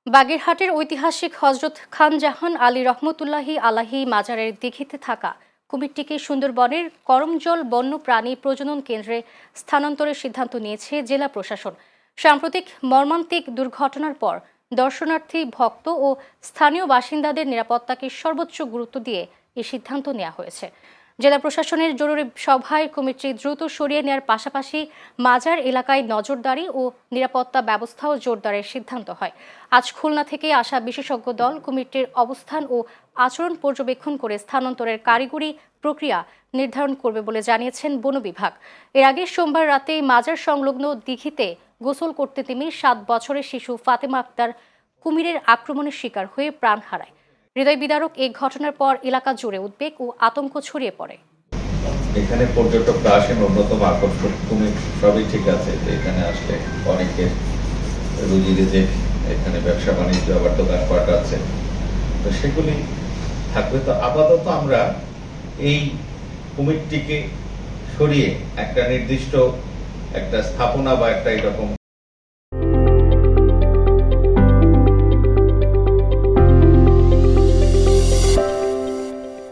বাগেরহাটের ঐতিহাসিক হজরত খান জাহান আলী রহমতুল্লাহি আলাহি মাজারের দিঘিতে থাকা কুমিরটিকে সুন্দরবনের করমজল বন্যপ্রাণী প্রজনন কেন্দ্রে স্থানান্তরের সিদ্ধান্ত নিয়েছে জেলা প্রশাসন। সাম্প্রতিক মর্মান্তিক দুর্ঘটনার পর দর্শনার্থী, ভক্ত ও স্থানীয় বাসিন্দাদের নিরাপত্তাকে সর্বোচ্চ গুরুত্ব দিয়ে এই সিদ্ধান্ত নেওয়া হয়েছে। জেলা প্রশাসনের জরুরি সভায় কুমিরটি দ্রুত সরিয়ে নেওয়ার পাশাপাশি মাজার এলাকায় নজরদারি ও নিরাপত্তা ব্যবস্থাও জোরদারের সিদ্ধান্ত হয়। আজ খুলনা থেকে আসা বিশেষজ্ঞ দল কুমিরটির অবস্থান ও আচরণ পর্যবেক্ষণ করে স্থানান্তরের কারিগরি প্রক্রিয়া নির্ধারণ করবে বলে জানিয়েছেন বন বিভাগ। এর আগে সোমবার রাতে মাজার সংলগ্ন দিঘিতে গোসল করতে নেমে 7 বছরের শিশু ফাতেমা আক্তার কুমিরের আক্রমণের শিকার হয়ে প্রাণ হারায়। হৃদয় বিদারক এই ঘটনার পর এলাকা জুড়ে উদ্বেগ ও আতঙ্ক ছড়িয়ে পড়ে। এখানে পর্যটকরা আসেন, অন্যতম আকর্ষণ কুমির, সবই ঠিক আছে। এখানে আসলে অনেকের রুজি রিজিক, এখানে ব্যবসা বাণিজ্য, আবার দোকানপাট আছে, তো সেগুলি থাকবে। তো আপাতত আমরা এই কুমিরটিকে সরিয়ে একটা নির্দিষ্ট একটা স্থাপনা বা একটা এরকম